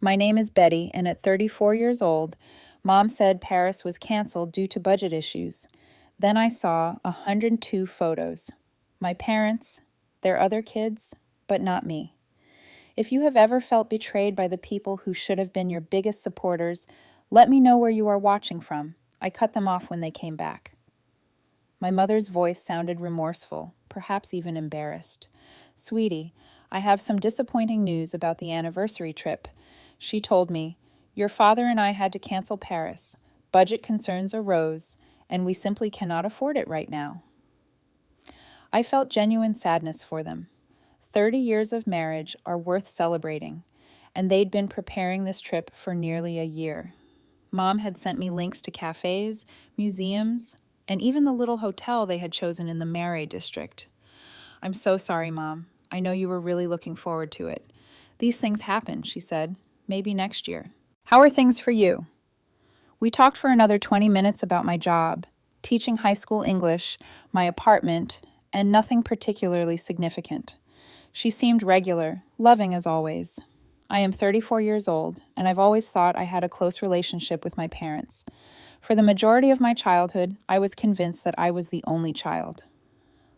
My name is Betty, and at 34 years old, Mom said Paris was canceled due to budget issues. Then I saw 102 photos. My parents, their other kids, but not me. If you have ever felt betrayed by the people who should have been your biggest supporters, let me know where you are watching from. I cut them off when they came back. My mother's voice sounded remorseful, perhaps even embarrassed. Sweetie, I have some disappointing news about the anniversary trip. She told me, your father and I had to cancel Paris. Budget concerns arose, and we simply cannot afford it right now. I felt genuine sadness for them. 30 years of marriage are worth celebrating, and they'd been preparing this trip for nearly a year. Mom had sent me links to cafes, museums, and even the little hotel they had chosen in the Marais district. I'm so sorry, Mom. I know you were really looking forward to it. These things happen, she said. Maybe next year. How are things for you? We talked for another 20 minutes about my job, teaching high school English, my apartment, and nothing particularly significant. She seemed regular, loving as always. I am 34 years old, and I've always thought I had a close relationship with my parents. For the majority of my childhood, I was convinced that I was the only child.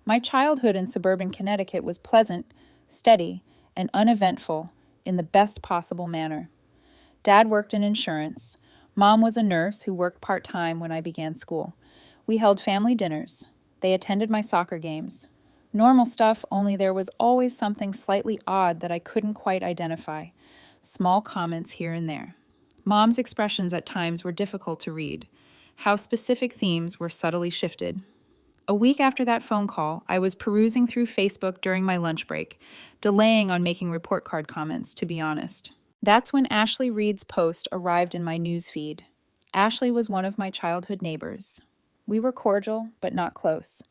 My childhood in suburban Connecticut was pleasant, steady, and uneventful in the best possible manner. Dad worked in insurance. Mom was a nurse who worked part-time when I began school. We held family dinners. They attended my soccer games. Normal stuff, only there was always something slightly odd that I couldn't quite identify. Small comments here and there. Mom's expressions at times were difficult to read. How specific themes were subtly shifted. A week after that phone call, I was perusing through Facebook during my lunch break, delaying on making report card comments, to be honest. That's when Ashley Reed's post arrived in my newsfeed. Ashley was one of my childhood neighbors. We were cordial, but not close.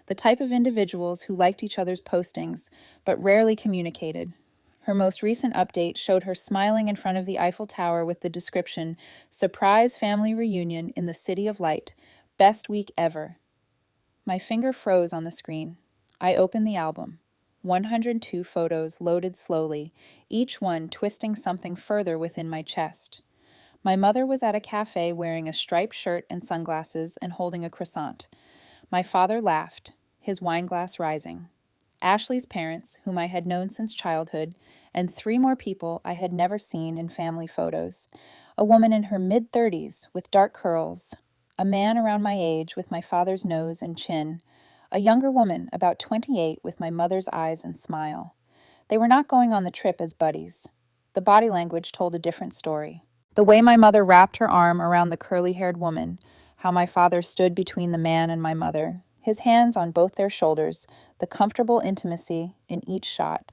The type of individuals who liked each other's postings, but rarely communicated. Her most recent update showed her smiling in front of the Eiffel Tower with the description, "Surprise family reunion in the City of Light. Best week ever." My finger froze on the screen. I opened the album. 102 photos loaded slowly, each one twisting something further within my chest. My mother was at a cafe wearing a striped shirt and sunglasses and holding a croissant. My father laughed, his wineglass rising. Ashley's parents, whom I had known since childhood, and 3 more people I had never seen in family photos. A woman in her mid-30s with dark curls, a man around my age with my father's nose and chin, a younger woman about 28 with my mother's eyes and smile. They were not going on the trip as buddies. The body language told a different story. The way my mother wrapped her arm around the curly-haired woman, how my father stood between the man and my mother, his hands on both their shoulders, the comfortable intimacy in each shot.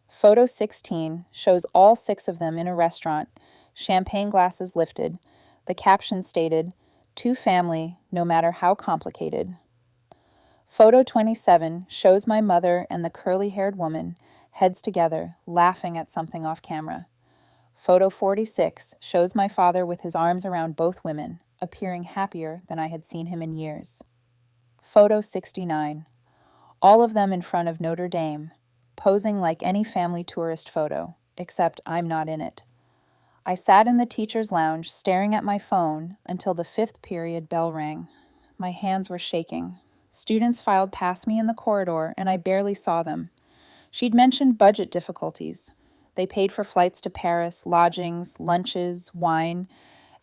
Photo 16 shows all 6 of them in a restaurant, champagne glasses lifted. The caption stated, "To family, no matter how complicated." Photo 27 shows my mother and the curly-haired woman, heads together, laughing at something off camera. Photo 46 shows my father with his arms around both women, appearing happier than I had seen him in years. Photo 69. All of them in front of Notre Dame, posing like any family tourist photo, except I'm not in it. I sat in the teacher's lounge staring at my phone until the 5th period bell rang. My hands were shaking. Students filed past me in the corridor, and I barely saw them. She'd mentioned budget difficulties. They paid for flights to Paris, lodgings, lunches, wine,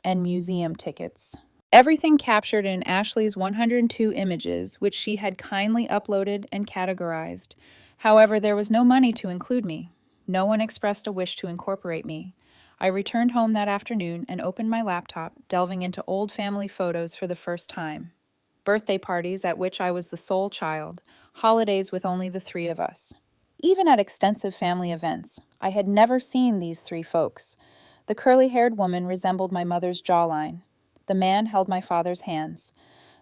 and museum tickets. Everything captured in Ashley's 102 images, which she had kindly uploaded and categorized. However, there was no money to include me. No one expressed a wish to incorporate me. I returned home that afternoon and opened my laptop, delving into old family photos for the first time. Birthday parties at which I was the sole child, holidays with only the 3 of us. Even at extensive family events, I had never seen these 3 folks. The curly-haired woman resembled my mother's jawline. The man held my father's hands.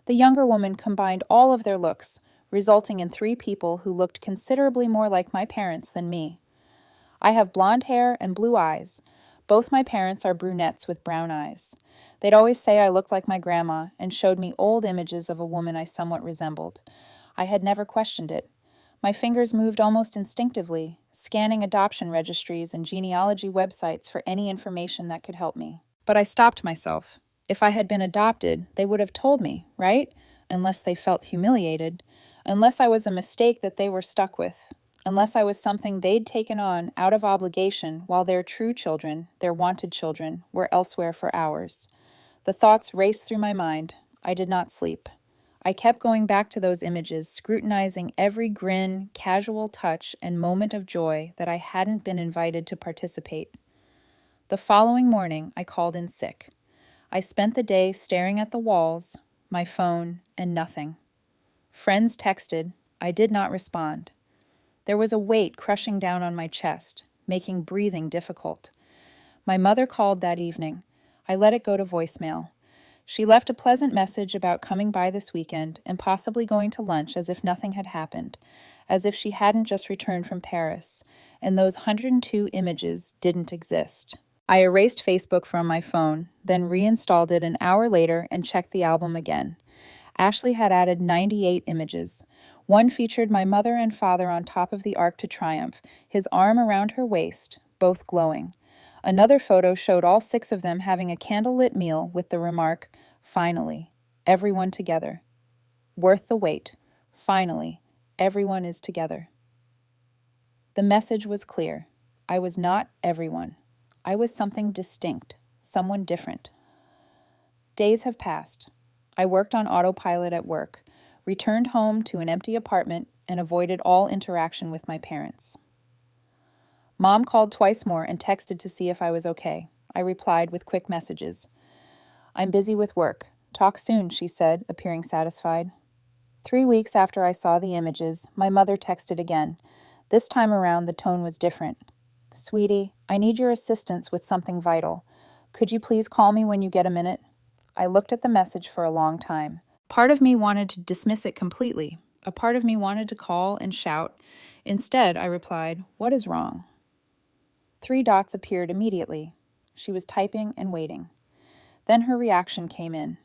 The younger woman combined all of their looks, resulting in 3 people who looked considerably more like my parents than me. I have blonde hair and blue eyes. Both my parents are brunettes with brown eyes. They'd always say I looked like my grandma and showed me old images of a woman I somewhat resembled. I had never questioned it. My fingers moved almost instinctively, scanning adoption registries and genealogy websites for any information that could help me. But I stopped myself. If I had been adopted, they would have told me, right? Unless they felt humiliated. Unless I was a mistake that they were stuck with. Unless I was something they'd taken on out of obligation while their true children, their wanted children, were elsewhere for hours. The thoughts raced through my mind. I did not sleep. I kept going back to those images, scrutinizing every grin, casual touch, and moment of joy that I hadn't been invited to participate. The following morning, I called in sick. I spent the day staring at the walls, my phone, and nothing. Friends texted. I did not respond. There was a weight crushing down on my chest, making breathing difficult. My mother called that evening. I let it go to voicemail. She left a pleasant message about coming by this weekend and possibly going to lunch as if nothing had happened, as if she hadn't just returned from Paris, and those 102 images didn't exist. I erased Facebook from my phone, then reinstalled it an hour later and checked the album again. Ashley had added 98 images. One featured my mother and father on top of the Arc de Triomphe, his arm around her waist, both glowing. Another photo showed all 6 of them having a candlelit meal with the remark, "Finally, everyone together. Worth the wait. Finally, everyone is together." The message was clear. I was not everyone. I was something distinct, someone different. Days have passed. I worked on autopilot at work, returned home to an empty apartment, and avoided all interaction with my parents. Mom called twice more and texted to see if I was okay. I replied with quick messages. "I'm busy with work. Talk soon," she said, appearing satisfied. 3 weeks after I saw the images, my mother texted again. This time around, the tone was different. "Sweetie, I need your assistance with something vital. Could you please call me when you get a minute?" I looked at the message for a long time. Part of me wanted to dismiss it completely. A part of me wanted to call and shout. Instead, I replied, "What is wrong?" 3 dots appeared immediately. She was typing and waiting. Then her reaction came in.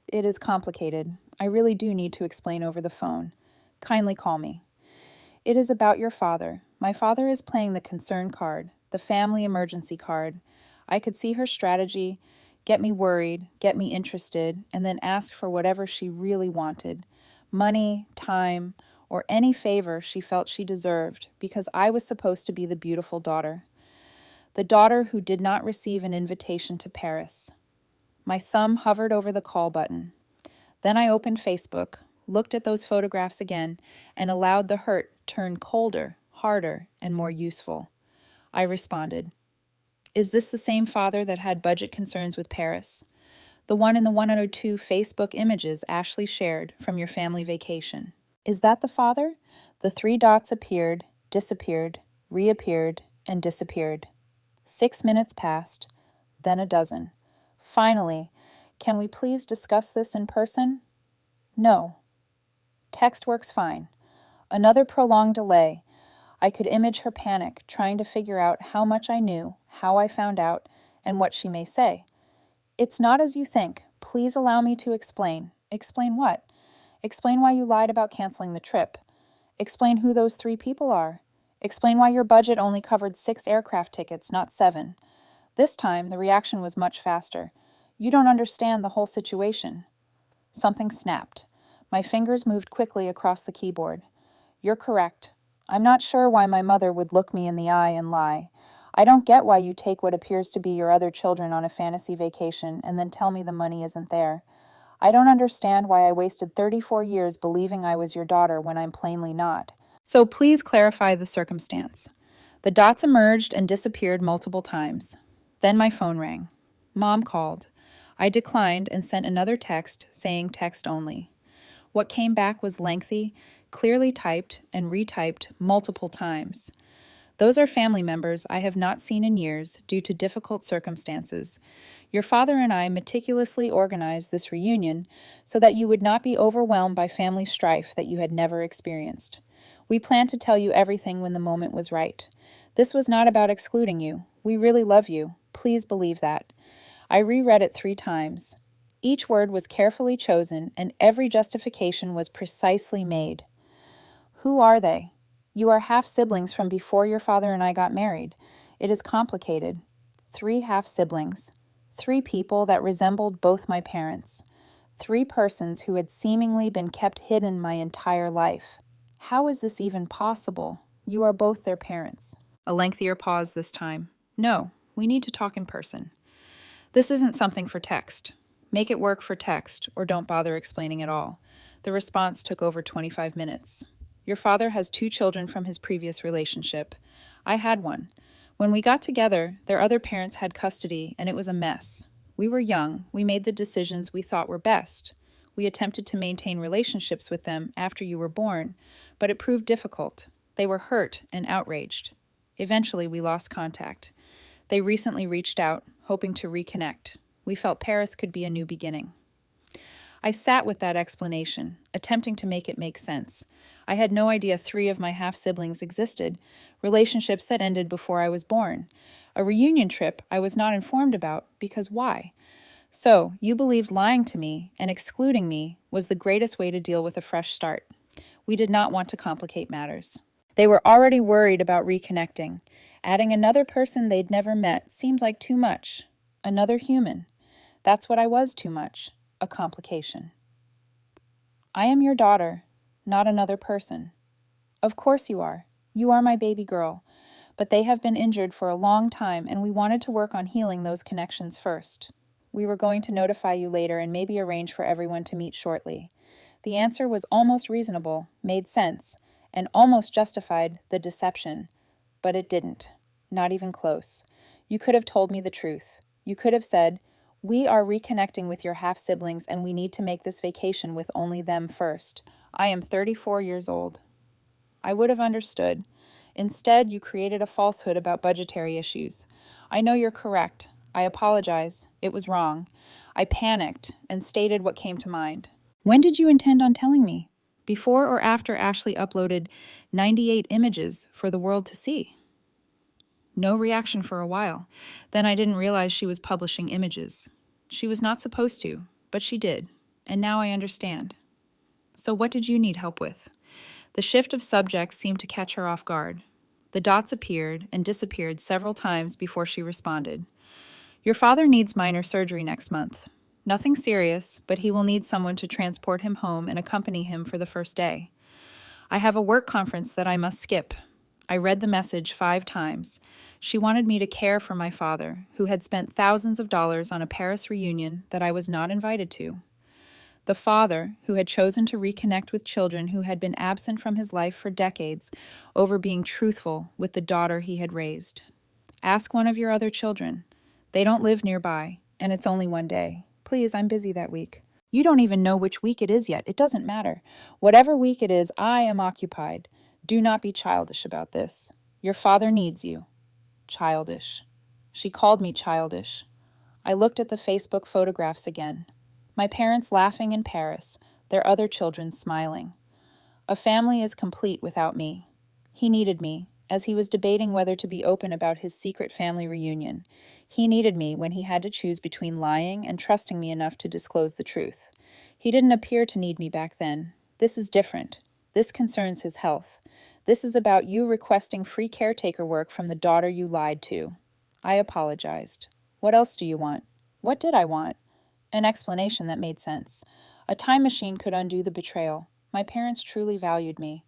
"It is complicated. I really do need to explain over the phone. Kindly call me. It is about your father. My father is playing the concern card, the family emergency card." I could see her strategy: get me worried, get me interested, and then ask for whatever she really wanted. Money, time, or any favor she felt she deserved, because I was supposed to be the beautiful daughter. The daughter who did not receive an invitation to Paris. My thumb hovered over the call button. Then I opened Facebook, looked at those photographs again, and allowed the hurt turn colder, harder, and more useful. I responded, "Is this the same father that had budget concerns with Paris? The one in the 102 Facebook images Ashley shared from your family vacation? Is that the father?" The 3 dots appeared, disappeared, reappeared, and disappeared. 6 minutes passed, then a dozen. Finally, "Can we please discuss this in person?" "No." Text works fine. Another prolonged delay. I could image her panic, trying to figure out how much I knew, how I found out, and what she may say. "It's not as you think. Please allow me to explain." "Explain what?" "Explain why you lied about canceling the trip. Explain who those 3 people are. Explain why your budget only covered 6 aircraft tickets, not 7. This time, the reaction was much faster. "You don't understand the whole situation." Something snapped. My fingers moved quickly across the keyboard. "You're correct. I'm not sure why my mother would look me in the eye and lie. I don't get why you take what appears to be your other children on a fantasy vacation and then tell me the money isn't there. I don't understand why I wasted 34 years believing I was your daughter when I'm plainly not. So please clarify the circumstance." The dots emerged and disappeared multiple times. Then my phone rang. Mom called. I declined and sent another text saying text only. What came back was lengthy, clearly typed and retyped multiple times. "Those are family members I have not seen in years due to difficult circumstances. Your father and I meticulously organized this reunion so that you would not be overwhelmed by family strife that you had never experienced. We planned to tell you everything when the moment was right. This was not about excluding you. We really love you. Please believe that." I reread it 3 times. Each word was carefully chosen, and every justification was precisely made. "Who are they? You are half-siblings from before your father and I got married. It is complicated. 3 half-siblings. 3 people that resembled both my parents. 3 persons who had seemingly been kept hidden my entire life. How is this even possible? You are both their parents. A lengthier pause this time. No, we need to talk in person. This isn't something for text. Make it work for text, or don't bother explaining at all. The response took over 25 minutes. Your father has 2 children from his previous relationship. I had one. When we got together, their other parents had custody, and it was a mess. We were young. We made the decisions we thought were best. We attempted to maintain relationships with them after you were born, but it proved difficult. They were hurt and outraged. Eventually, we lost contact. They recently reached out, hoping to reconnect. We felt Paris could be a new beginning. I sat with that explanation, attempting to make it make sense. I had no idea 3 of my half-siblings existed, relationships that ended before I was born. A reunion trip I was not informed about, because why? So, you believed lying to me and excluding me was the greatest way to deal with a fresh start. We did not want to complicate matters. They were already worried about reconnecting. Adding another person they'd never met seemed like too much. Another human. That's what I was too much. A complication. I am your daughter, not another person. Of course you are. You are my baby girl. But they have been injured for a long time, and we wanted to work on healing those connections first. We were going to notify you later and maybe arrange for everyone to meet shortly. The answer was almost reasonable, made sense, and almost justified the deception. But it didn't. Not even close. You could have told me the truth. You could have said, we are reconnecting with your half-siblings and we need to make this vacation with only them first. I am 34 years old. I would have understood. Instead, you created a falsehood about budgetary issues. I know you're correct. I apologize. It was wrong. I panicked and stated what came to mind. When did you intend on telling me? Before or after Ashley uploaded 98 images for the world to see? No reaction for a while. Then I didn't realize she was publishing images. She was not supposed to, but she did, and now I understand. So what did you need help with? The shift of subject seemed to catch her off guard. The dots appeared and disappeared several times before she responded. Your father needs minor surgery next month. Nothing serious, but he will need someone to transport him home and accompany him for the first day. I have a work conference that I must skip. I read the message 5 times. She wanted me to care for my father, who had spent thousands of dollars on a Paris reunion that I was not invited to. The father, who had chosen to reconnect with children who had been absent from his life for decades over being truthful with the daughter he had raised. Ask one of your other children. They don't live nearby, and it's only one day. Please, I'm busy that week. You don't even know which week it is yet. It doesn't matter. Whatever week it is, I am occupied. Do not be childish about this. Your father needs you. Childish. She called me childish. I looked at the Facebook photographs again. My parents laughing in Paris, their other children smiling. A family is complete without me. He needed me, as he was debating whether to be open about his secret family reunion. He needed me when he had to choose between lying and trusting me enough to disclose the truth. He didn't appear to need me back then. This is different. This concerns his health. This is about you requesting free caretaker work from the daughter you lied to. I apologized. What else do you want? What did I want? An explanation that made sense. A time machine could undo the betrayal. My parents truly valued me.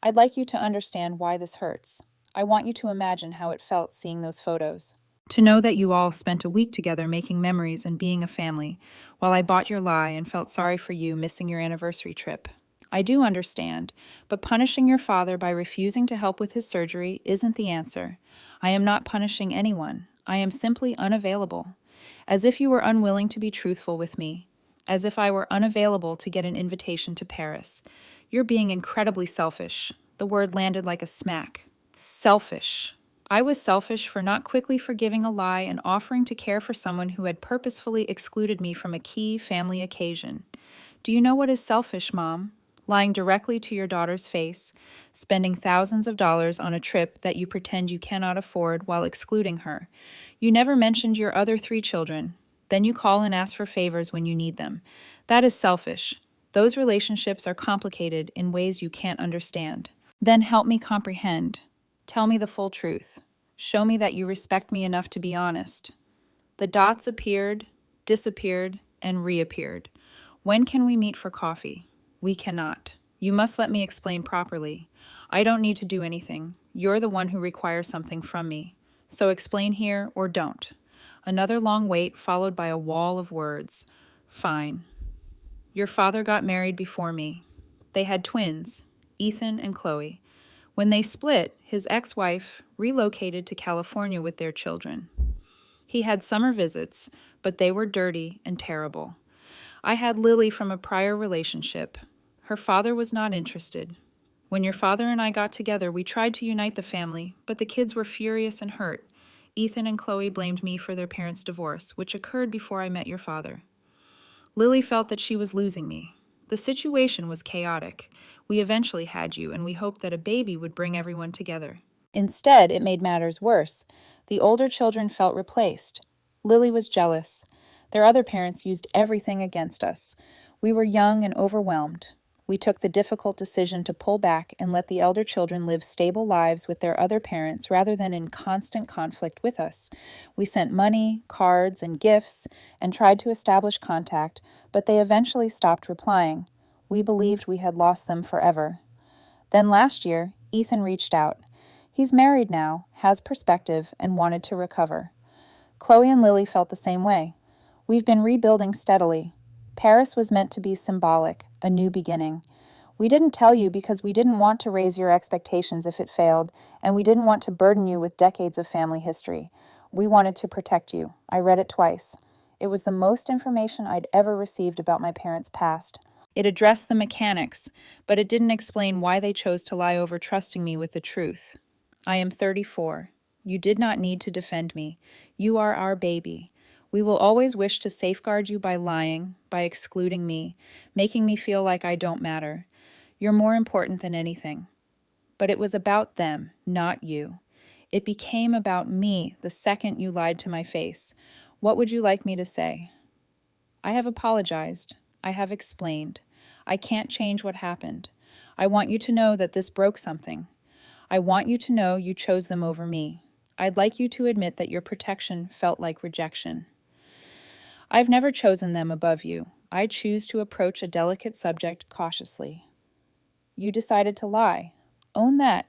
I'd like you to understand why this hurts. I want you to imagine how it felt seeing those photos. To know that you all spent a week together making memories and being a family, while I bought your lie and felt sorry for you missing your anniversary trip. I do understand, but punishing your father by refusing to help with his surgery isn't the answer. I am not punishing anyone. I am simply unavailable. As if you were unwilling to be truthful with me. As if I were unavailable to get an invitation to Paris. You're being incredibly selfish. The word landed like a smack. Selfish. I was selfish for not quickly forgiving a lie and offering to care for someone who had purposefully excluded me from a key family occasion. Do you know what is selfish, Mom? Lying directly to your daughter's face, spending thousands of dollars on a trip that you pretend you cannot afford while excluding her. You never mentioned your other 3 children. Then you call and ask for favors when you need them. That is selfish. Those relationships are complicated in ways you can't understand. Then help me comprehend. Tell me the full truth. Show me that you respect me enough to be honest. The dots appeared, disappeared, and reappeared. When can we meet for coffee? We cannot. You must let me explain properly. I don't need to do anything. You're the one who requires something from me. So explain here or don't. Another long wait followed by a wall of words. Fine. Your father got married before me. They had twins, Ethan and Chloe. When they split, his ex-wife relocated to California with their children. He had summer visits, but they were dirty and terrible. I had Lily from a prior relationship. Her father was not interested. When your father and I got together, we tried to unite the family, but the kids were furious and hurt. Ethan and Chloe blamed me for their parents' divorce, which occurred before I met your father. Lily felt that she was losing me. The situation was chaotic. We eventually had you, and we hoped that a baby would bring everyone together. Instead, it made matters worse. The older children felt replaced. Lily was jealous. Their other parents used everything against us. We were young and overwhelmed. We took the difficult decision to pull back and let the elder children live stable lives with their other parents rather than in constant conflict with us. We sent money, cards, and gifts and tried to establish contact, but they eventually stopped replying. We believed we had lost them forever. Then last year, Ethan reached out. He's married now, has perspective, and wanted to recover. Chloe and Lily felt the same way. We've been rebuilding steadily. Paris was meant to be symbolic, a new beginning. We didn't tell you because we didn't want to raise your expectations if it failed, and we didn't want to burden you with decades of family history. We wanted to protect you. I read it twice. It was the most information I'd ever received about my parents' past. It addressed the mechanics, but it didn't explain why they chose to lie over trusting me with the truth. I am 34. You did not need to defend me. You are our baby. We will always wish to safeguard you by lying, by excluding me, making me feel like I don't matter. You're more important than anything. But it was about them, not you. It became about me the second you lied to my face. What would you like me to say? I have apologized. I have explained. I can't change what happened. I want you to know that this broke something. I want you to know you chose them over me. I'd like you to admit that your protection felt like rejection. I've never chosen them above you. I choose to approach a delicate subject cautiously. You decided to lie. Own that.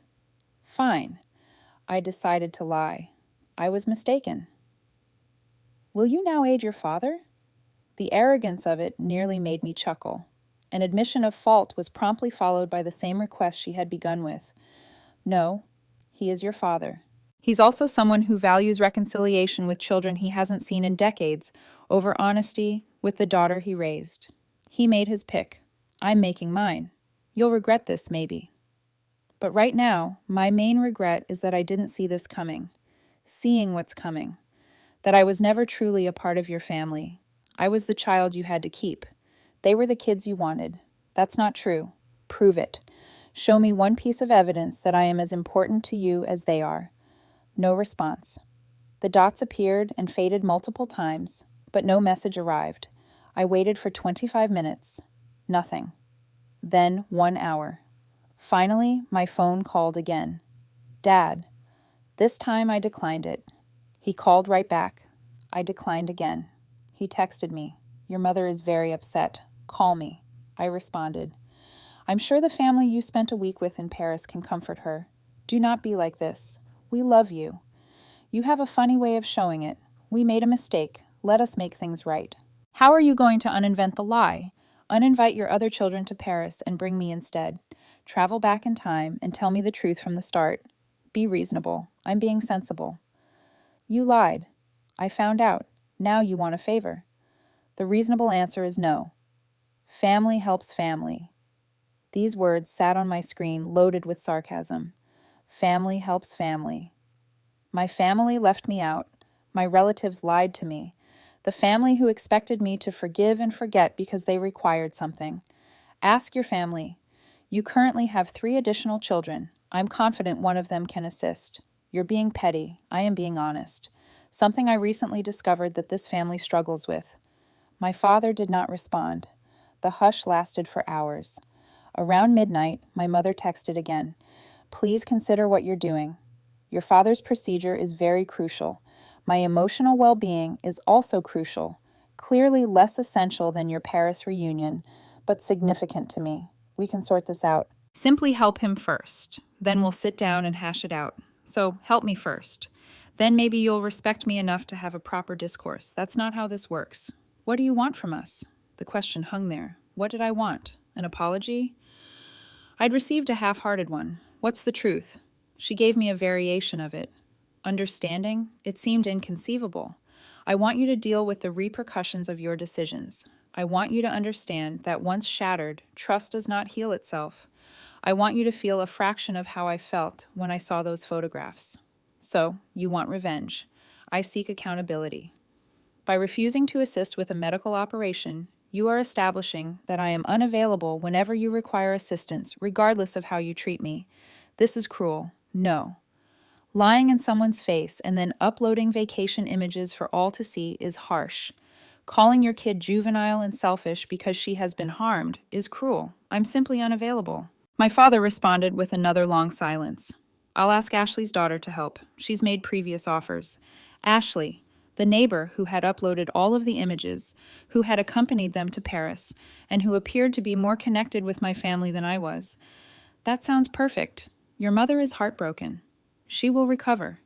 Fine. I decided to lie. I was mistaken. Will you now aid your father? The arrogance of it nearly made me chuckle. An admission of fault was promptly followed by the same request she had begun with. No, he is your father. He's also someone who values reconciliation with children he hasn't seen in decades over honesty with the daughter he raised. He made his pick. I'm making mine. You'll regret this, maybe. But right now, my main regret is that I didn't see this coming. Seeing what's coming. That I was never truly a part of your family. I was the child you had to keep. They were the kids you wanted. That's not true. Prove it. Show me one piece of evidence that I am as important to you as they are. No response. The dots appeared and faded multiple times, but no message arrived. I waited for 25 minutes. Nothing. Then 1 hour. Finally, my phone called again. Dad. This time I declined it. He called right back. I declined again. He texted me. Your mother is very upset. Call me. I responded. I'm sure the family you spent a week with in Paris can comfort her. Do not be like this. We love you. You have a funny way of showing it. We made a mistake. Let us make things right. How are you going to uninvent the lie? Uninvite your other children to Paris and bring me instead. Travel back in time and tell me the truth from the start. Be reasonable. I'm being sensible. You lied. I found out. Now you want a favor. The reasonable answer is no. Family helps family. These words sat on my screen loaded with sarcasm. Family helps family. My family left me out. My relatives lied to me. The family who expected me to forgive and forget because they required something. Ask your family. You currently have 3 additional children. I'm confident one of them can assist. You're being petty. I am being honest. Something I recently discovered that this family struggles with. My father did not respond. The hush lasted for hours. Around midnight, my mother texted again. Please consider what you're doing. Your father's procedure is very crucial. My emotional well-being is also crucial, clearly less essential than your Paris reunion, but significant to me. We can sort this out. Simply help him first. Then we'll sit down and hash it out. So help me first. Then maybe you'll respect me enough to have a proper discourse. That's not how this works. What do you want from us? The question hung there. What did I want? An apology? I'd received a half-hearted one. What's the truth? She gave me a variation of it. Understanding? It seemed inconceivable. I want you to deal with the repercussions of your decisions. I want you to understand that once shattered, trust does not heal itself. I want you to feel a fraction of how I felt when I saw those photographs. So, you want revenge. I seek accountability. By refusing to assist with a medical operation, you are establishing that I am unavailable whenever you require assistance, regardless of how you treat me. This is cruel. No. Lying in someone's face and then uploading vacation images for all to see is harsh. Calling your kid juvenile and selfish because she has been harmed is cruel. I'm simply unavailable. My father responded with another long silence. I'll ask Ashley's daughter to help. She's made previous offers. Ashley, the neighbor who had uploaded all of the images, who had accompanied them to Paris, and who appeared to be more connected with my family than I was. That sounds perfect. Your mother is heartbroken. She will recover.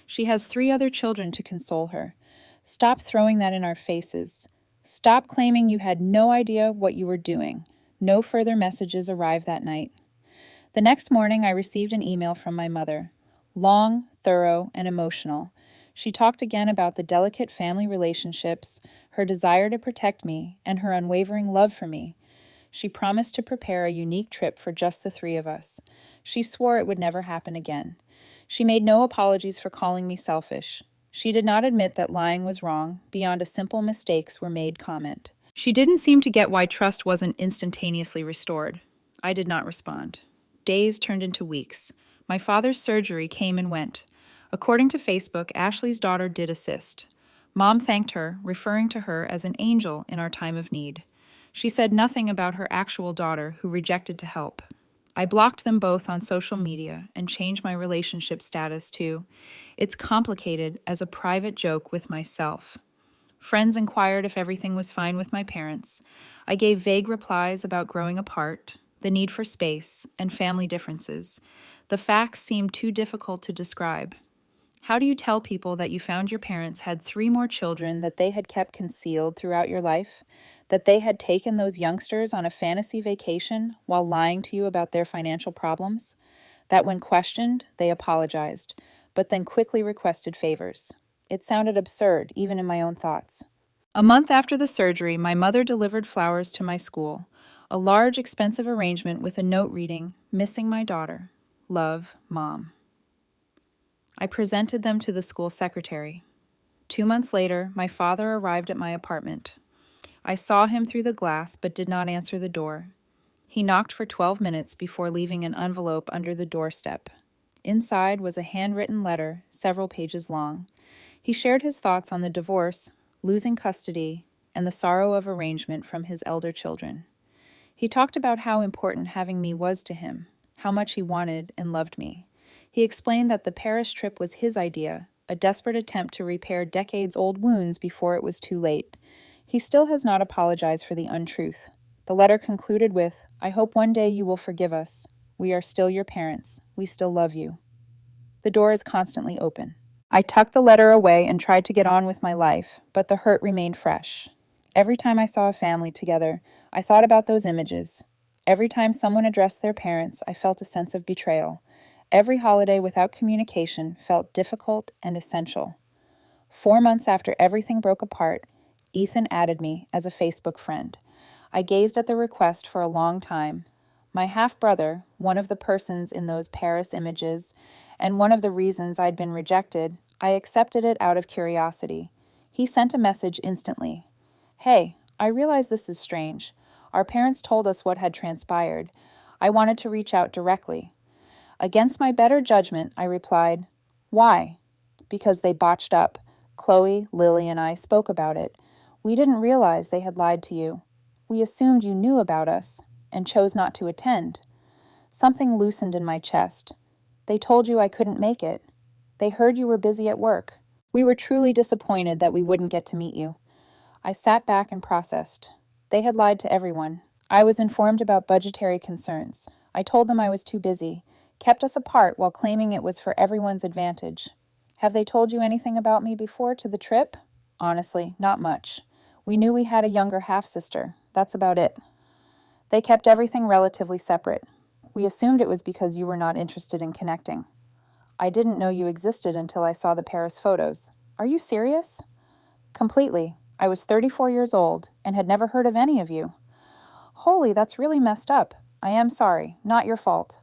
She has 3 other children to console her. Stop throwing that in our faces. Stop claiming you had no idea what you were doing. No further messages arrived that night. The next morning, I received an email from my mother. Long, thorough, and emotional. She talked again about the delicate family relationships, her desire to protect me, and her unwavering love for me. She promised to prepare a unique trip for just the 3 of us. She swore it would never happen again. She made no apologies for calling me selfish. She did not admit that lying was wrong, beyond a simple mistakes were made comment. She didn't seem to get why trust wasn't instantaneously restored. I did not respond. Days turned into weeks. My father's surgery came and went. According to Facebook, Ashley's daughter did assist. Mom thanked her, referring to her as an angel in our time of need. She said nothing about her actual daughter, who rejected to help. I blocked them both on social media and changed my relationship status to, "It's complicated," as a private joke with myself. Friends inquired if everything was fine with my parents. I gave vague replies about growing apart, the need for space, and family differences. The facts seemed too difficult to describe. How do you tell people that you found your parents had 3 more children that they had kept concealed throughout your life? That they had taken those youngsters on a fantasy vacation while lying to you about their financial problems? That when questioned, they apologized, but then quickly requested favors. It sounded absurd, even in my own thoughts. A month after the surgery, my mother delivered flowers to my school, a large, expensive arrangement with a note reading, "Missing my daughter. Love, Mom." I presented them to the school secretary. 2 months later, my father arrived at my apartment. I saw him through the glass but did not answer the door. He knocked for 12 minutes before leaving an envelope under the doorstep. Inside was a handwritten letter, several pages long. He shared his thoughts on the divorce, losing custody, and the sorrow of estrangement from his elder children. He talked about how important having me was to him, how much he wanted and loved me. He explained that the Paris trip was his idea, a desperate attempt to repair decades-old wounds before it was too late. He still has not apologized for the untruth. The letter concluded with, "I hope one day you will forgive us. We are still your parents. We still love you." The door is constantly open. I tucked the letter away and tried to get on with my life, but the hurt remained fresh. Every time I saw a family together, I thought about those images. Every time someone addressed their parents, I felt a sense of betrayal. Every holiday without communication felt difficult and essential. 4 months after everything broke apart, Ethan added me as a Facebook friend. I gazed at the request for a long time. My half-brother, one of the persons in those Paris images, and one of the reasons I'd been rejected, I accepted it out of curiosity. He sent a message instantly. "Hey, I realize this is strange. Our parents told us what had transpired. I wanted to reach out directly." Against my better judgment, I replied, "Why?" "Because they botched up. Chloe, Lily, and I spoke about it. We didn't realize they had lied to you. We assumed you knew about us and chose not to attend." Something loosened in my chest. They told you I couldn't make it. They heard you were busy at work. We were truly disappointed that we wouldn't get to meet you. I sat back and processed. They had lied to everyone. I was informed about budgetary concerns. I told them I was too busy, kept us apart while claiming it was for everyone's advantage. Have they told you anything about me before to the trip? Honestly, not much. We knew we had a younger half-sister. That's about it. They kept everything relatively separate. We assumed it was because you were not interested in connecting. I didn't know you existed until I saw the Paris photos. Are you serious? Completely. I was 34 years old and had never heard of any of you. Holy, that's really messed up. I am sorry. Not your fault.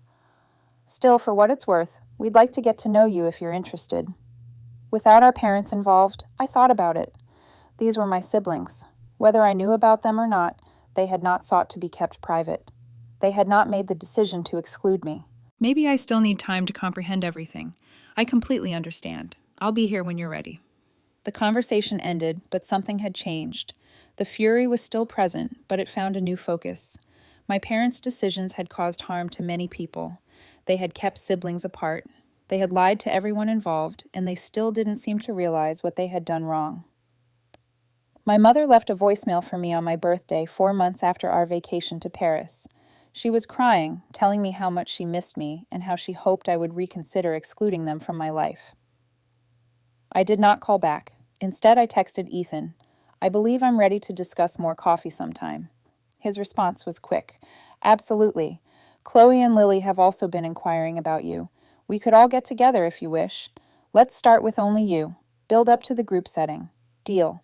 Still, for what it's worth, we'd like to get to know you if you're interested. Without our parents involved, I thought about it. These were my siblings. Whether I knew about them or not, they had not sought to be kept private. They had not made the decision to exclude me. Maybe I still need time to comprehend everything. I completely understand. I'll be here when you're ready. The conversation ended, but something had changed. The fury was still present, but it found a new focus. My parents' decisions had caused harm to many people. They had kept siblings apart. They had lied to everyone involved, and they still didn't seem to realize what they had done wrong. My mother left a voicemail for me on my birthday 4 months after our vacation to Paris. She was crying, telling me how much she missed me and how she hoped I would reconsider excluding them from my life. I did not call back. Instead, I texted Ethan. I believe I'm ready to discuss more coffee sometime. His response was quick. Absolutely. Chloe and Lily have also been inquiring about you. We could all get together if you wish. Let's start with only you. Build up to the group setting. Deal.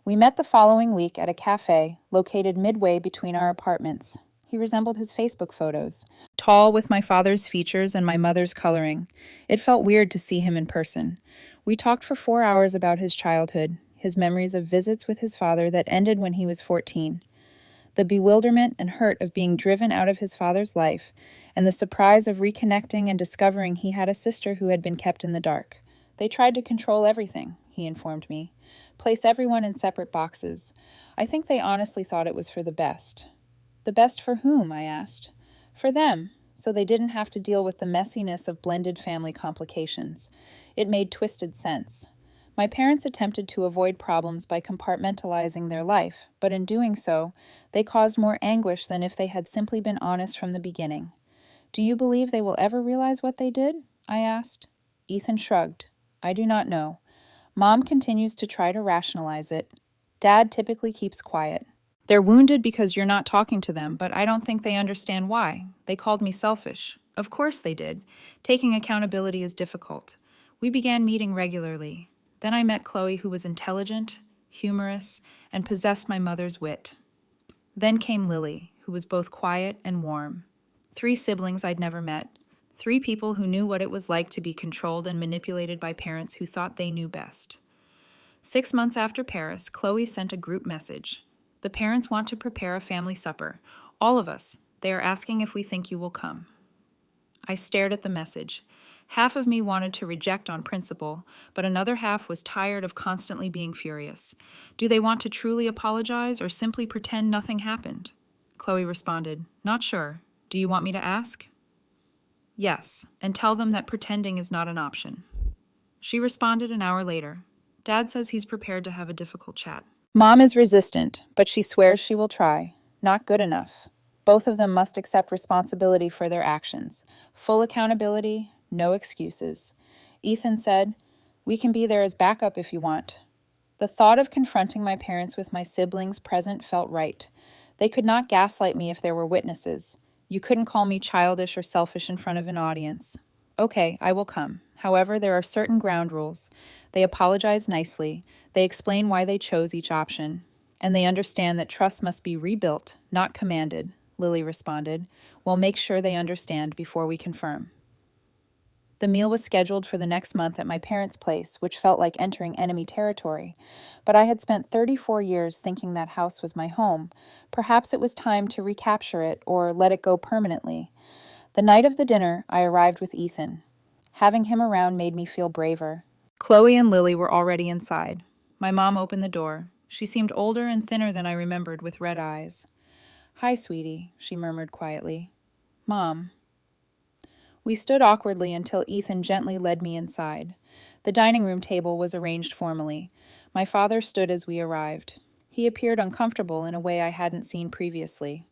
We met the following week at a cafe located midway between our apartments. He resembled his Facebook photos. Tall with my father's features and my mother's coloring. It felt weird to see him in person. We talked for 4 hours about his childhood, his memories of visits with his father that ended when he was 14. The bewilderment and hurt of being driven out of his father's life, and the surprise of reconnecting and discovering he had a sister who had been kept in the dark. They tried to control everything, he informed me. Place everyone in separate boxes. I think they honestly thought it was for the best. The best for whom? I asked. For them, so they didn't have to deal with the messiness of blended family complications. It made twisted sense. My parents attempted to avoid problems by compartmentalizing their life, but in doing so, they caused more anguish than if they had simply been honest from the beginning. Do you believe they will ever realize what they did? I asked. Ethan shrugged. I do not know. Mom continues to try to rationalize it. Dad typically keeps quiet. They're wounded because you're not talking to them, but I don't think they understand why. They called me selfish. Of course they did. Taking accountability is difficult. We began meeting regularly. Then I met Chloe, who was intelligent, humorous, and possessed my mother's wit. Then came Lily, who was both quiet and warm. 3 siblings I'd never met. 3 people who knew what it was like to be controlled and manipulated by parents who thought they knew best. 6 months after Paris, Chloe sent a group message. The parents want to prepare a family supper. All of us. They are asking if we think you will come. I stared at the message. Half of me wanted to reject on principle, but another half was tired of constantly being furious. Do they want to truly apologize or simply pretend nothing happened? Chloe responded, Not sure. Do you want me to ask? Yes, and tell them that pretending is not an option. She responded an hour later. Dad says he's prepared to have a difficult chat. Mom is resistant, but she swears she will try. Not good enough. Both of them must accept responsibility for their actions. Full accountability, no excuses. Ethan said, We can be there as backup if you want. The thought of confronting my parents with my siblings present felt right. They could not gaslight me if there were witnesses. You couldn't call me childish or selfish in front of an audience. Okay, I will come. However, there are certain ground rules. They apologize nicely. They explain why they chose each option. And they understand that trust must be rebuilt, not commanded, Lily responded. We'll make sure they understand before we confirm. The meal was scheduled for the next month at my parents' place, which felt like entering enemy territory. But I had spent 34 years thinking that house was my home. Perhaps it was time to recapture it or let it go permanently. The night of the dinner, I arrived with Ethan. Having him around made me feel braver. Chloe and Lily were already inside. My mom opened the door. She seemed older and thinner than I remembered, with red eyes. Hi, sweetie, she murmured quietly. Mom. We stood awkwardly until Ethan gently led me inside. The dining room table was arranged formally. My father stood as we arrived. He appeared uncomfortable in a way I hadn't seen previously.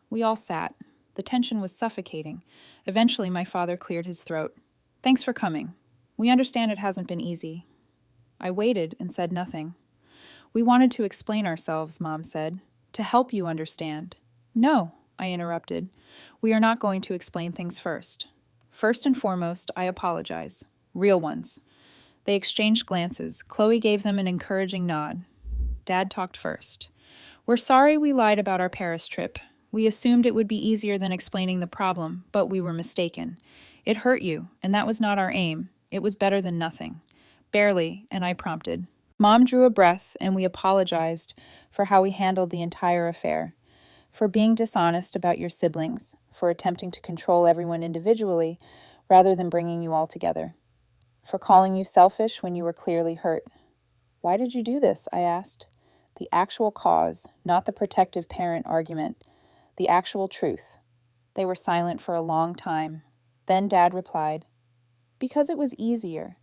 We all sat. The tension was suffocating. Eventually, my father cleared his throat. "Thanks for coming. We understand it hasn't been easy." I waited and said nothing. "We wanted to explain ourselves," Mom said, "to help you understand." "No," I interrupted. "We are not going to explain things first. First and foremost, I apologize. Real ones." They exchanged glances. Chloe gave them an encouraging nod. Dad talked first. "We're sorry we lied about our Paris trip. We assumed it would be easier than explaining the problem, but we were mistaken. It hurt you, and that was not our aim. It was better than nothing." "Barely," and I prompted. Mom drew a breath, and we apologized for how we handled the entire affair. For being dishonest about your siblings, for attempting to control everyone individually rather than bringing you all together, for calling you selfish when you were clearly hurt. "Why did you do this?" I asked. The actual cause, not the protective parent argument, the actual truth. They were silent for a long time. Then Dad replied, "Because it was easier.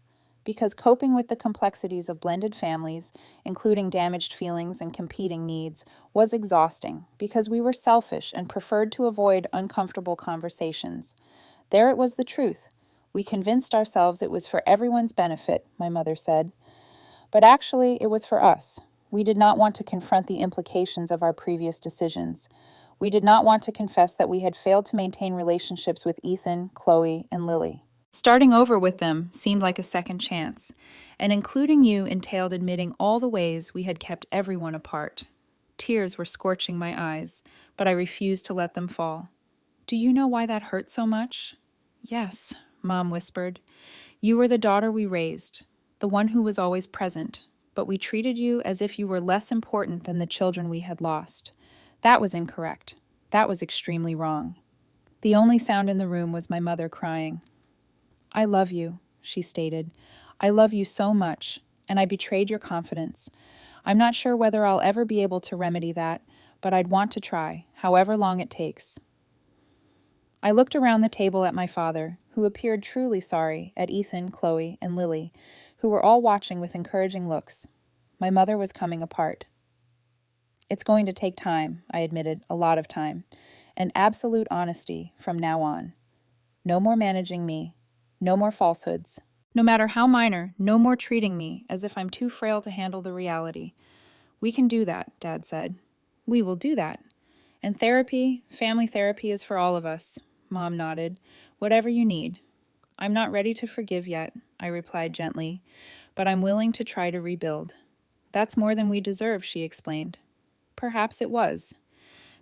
Because coping with the complexities of blended families, including damaged feelings and competing needs, was exhausting, because we were selfish and preferred to avoid uncomfortable conversations." There it was, the truth. "We convinced ourselves it was for everyone's benefit," my mother said. "But actually, it was for us. We did not want to confront the implications of our previous decisions. We did not want to confess that we had failed to maintain relationships with Ethan, Chloe, and Lily. Starting over with them seemed like a second chance, and including you entailed admitting all the ways we had kept everyone apart." Tears were scorching my eyes, but I refused to let them fall. "Do you know why that hurt so much?" "Yes," Mom whispered. "You were the daughter we raised, the one who was always present, but we treated you as if you were less important than the children we had lost. That was incorrect. That was extremely wrong." The only sound in the room was my mother crying. "I love you," she stated. "I love you so much, and I betrayed your confidence. I'm not sure whether I'll ever be able to remedy that, but I'd want to try, however long it takes." I looked around the table at my father, who appeared truly sorry, at Ethan, Chloe, and Lily, who were all watching with encouraging looks. My mother was coming apart. "It's going to take time," I admitted, "a lot of time, and absolute honesty from now on. No more managing me. No more falsehoods. No matter how minor, no more treating me as if I'm too frail to handle the reality." "We can do that," Dad said. "We will do that. And therapy, family therapy is for all of us." Mom nodded. "Whatever you need." "I'm not ready to forgive yet," I replied gently, "but I'm willing to try to rebuild." "That's more than we deserve," she explained. Perhaps it was.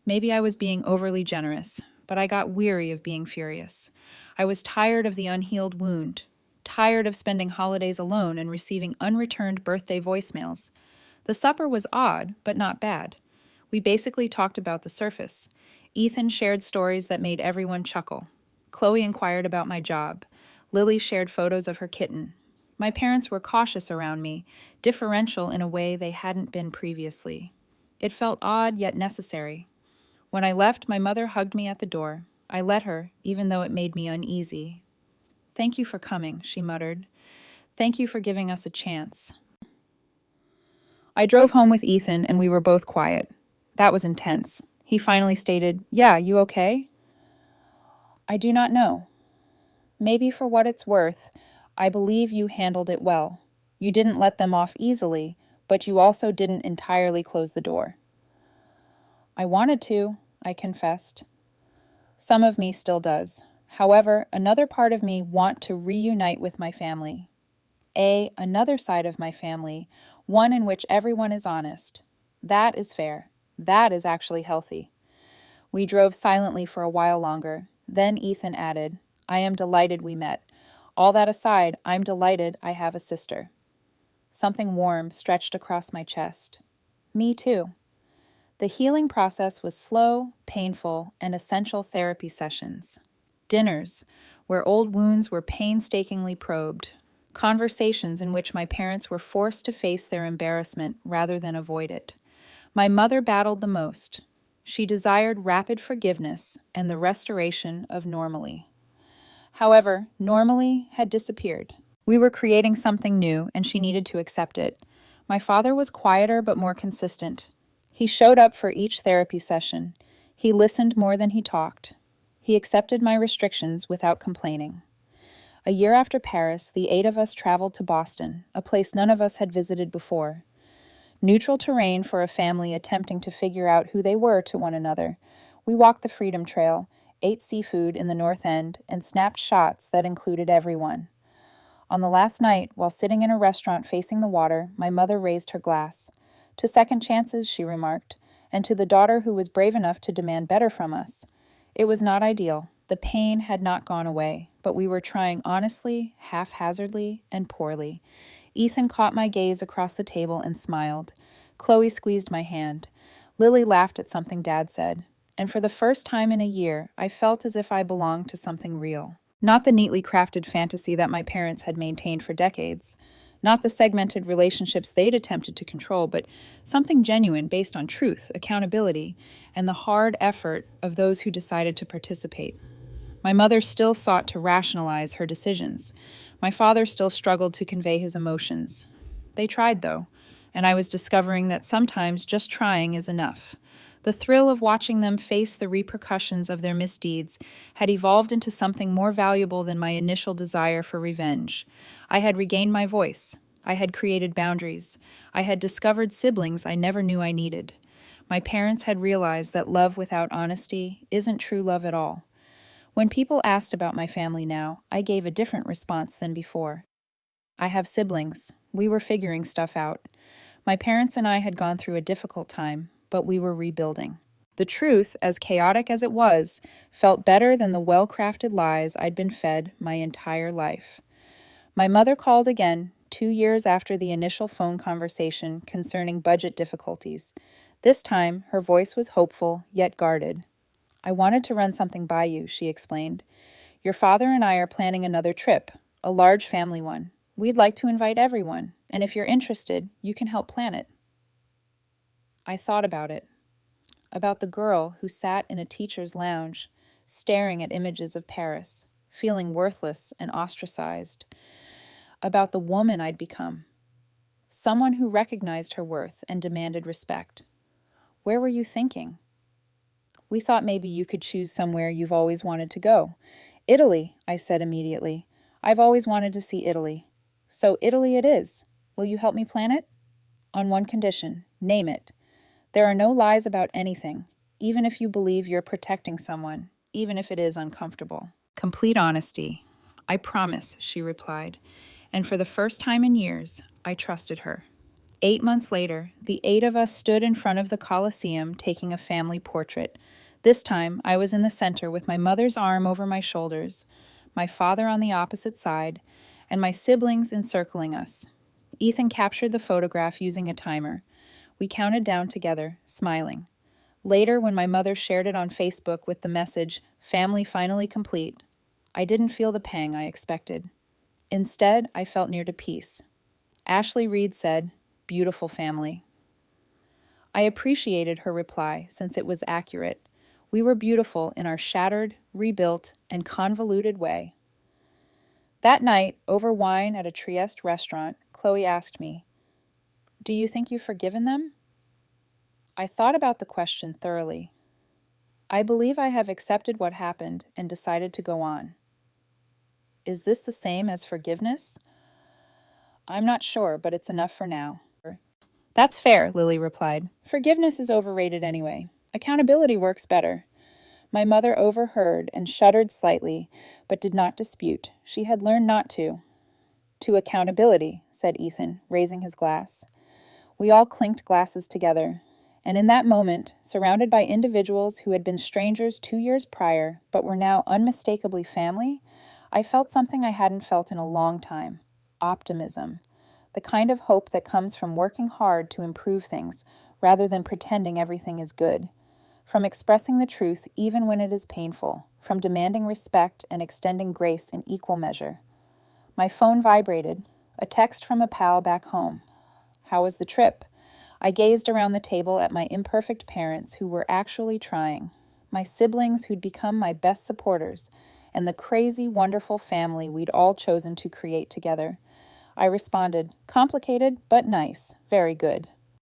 Maybe I was being overly generous, but I got weary of being furious. I was tired of the unhealed wound, tired of spending holidays alone and receiving unreturned birthday voicemails. The supper was odd, but not bad. We basically talked about the surface. Ethan shared stories that made everyone chuckle. Chloe inquired about my job. Lily shared photos of her kitten. My parents were cautious around me, differential in a way they hadn't been previously. It felt odd yet necessary. When I left, my mother hugged me at the door. I let her, even though it made me uneasy. "Thank you for coming," she muttered. "Thank you for giving us a chance." I drove home with Ethan, and we were both quiet. That was intense. He finally stated, "Yeah, you okay?" "I do not know. Maybe for what it's worth, I believe you handled it well. You didn't let them off easily, but you also didn't entirely close the door." "I wanted to," I confessed. "Some of me still does. However, another part of me want to reunite with my family. Another side of my family, one in which everyone is honest. That is fair. That is actually healthy." We drove silently for a while longer. Then Ethan added, "I am delighted we met. All that aside, I'm delighted I have a sister." Something warm stretched across my chest. Me too. The healing process was slow, painful, and essential therapy sessions. Dinners, where old wounds were painstakingly probed. Conversations in which my parents were forced to face their embarrassment rather than avoid it. My mother battled the most. She desired rapid forgiveness and the restoration of normally. However, normally had disappeared. We were creating something new, and she needed to accept it. My father was quieter but more consistent. He showed up for each therapy session. He listened more than he talked. He accepted my restrictions without complaining. A year after Paris, the 8 of us traveled to Boston, a place none of us had visited before. Neutral terrain for a family attempting to figure out who they were to one another. We walked the Freedom Trail, ate seafood in the North End, and snapped shots that included everyone. On the last night, while sitting in a restaurant facing the water, my mother raised her glass. To second chances, she remarked, and to the daughter who was brave enough to demand better from us. It was not ideal. The pain had not gone away, but we were trying honestly, haphazardly, and poorly. Ethan caught my gaze across the table and smiled. Chloe squeezed my hand. Lily laughed at something Dad said. And for the first time in a year, I felt as if I belonged to something real. Not the neatly crafted fantasy that my parents had maintained for decades. Not the segmented relationships they'd attempted to control, but something genuine based on truth, accountability, and the hard effort of those who decided to participate. My mother still sought to rationalize her decisions. My father still struggled to convey his emotions. They tried, though, and I was discovering that sometimes just trying is enough. The thrill of watching them face the repercussions of their misdeeds had evolved into something more valuable than my initial desire for revenge. I had regained my voice. I had created boundaries. I had discovered siblings I never knew I needed. My parents had realized that love without honesty isn't true love at all. When people asked about my family now, I gave a different response than before. I have siblings. We were figuring stuff out. My parents and I had gone through a difficult time, but we were rebuilding. The truth, as chaotic as it was, felt better than the well-crafted lies I'd been fed my entire life. My mother called again, 2 years after the initial phone conversation concerning budget difficulties. This time, her voice was hopeful, yet guarded. I wanted to run something by you, she explained. Your father and I are planning another trip, a large family one. We'd like to invite everyone, and if you're interested, you can help plan it. I thought about it. About the girl who sat in a teacher's lounge, staring at images of Paris, feeling worthless and ostracized. About the woman I'd become. Someone who recognized her worth and demanded respect. Where were you thinking? We thought maybe you could choose somewhere you've always wanted to go. Italy, I said immediately. I've always wanted to see Italy. So Italy it is. Will you help me plan it? On one condition. Name it. There are no lies about anything, even if you believe you're protecting someone, even if it is uncomfortable. Complete honesty. I promise, she replied. And for the first time in years, I trusted her. 8 months later, the 8 of us stood in front of the Colosseum taking a family portrait. This time, I was in the center with my mother's arm over my shoulders, my father on the opposite side, and my siblings encircling us. Ethan captured the photograph using a timer. We counted down together, smiling. Later, when my mother shared it on Facebook with the message, "Family finally complete," I didn't feel the pang I expected. Instead, I felt near to peace. Ashley Reed said, "Beautiful family." I appreciated her reply since it was accurate. We were beautiful in our shattered, rebuilt, and convoluted way. That night, over wine at a Trieste restaurant, Chloe asked me, "Do you think you've forgiven them?" I thought about the question thoroughly. I believe I have accepted what happened and decided to go on. Is this the same as forgiveness? I'm not sure, but it's enough for now. That's fair, Lily replied. Forgiveness is overrated anyway. Accountability works better. My mother overheard and shuddered slightly, but did not dispute. She had learned not to. To accountability, said Ethan, raising his glass. We all clinked glasses together, and in that moment, surrounded by individuals who had been strangers 2 years prior, but were now unmistakably family, I felt something I hadn't felt in a long time. Optimism. The kind of hope that comes from working hard to improve things, rather than pretending everything is good. From expressing the truth even when it is painful. From demanding respect and extending grace in equal measure. My phone vibrated. A text from a pal back home. How was the trip? I gazed around the table at my imperfect parents who were actually trying. My siblings who'd become my best supporters. and the crazy, wonderful family we'd all chosen to create together. I responded, complicated, but nice. Very good.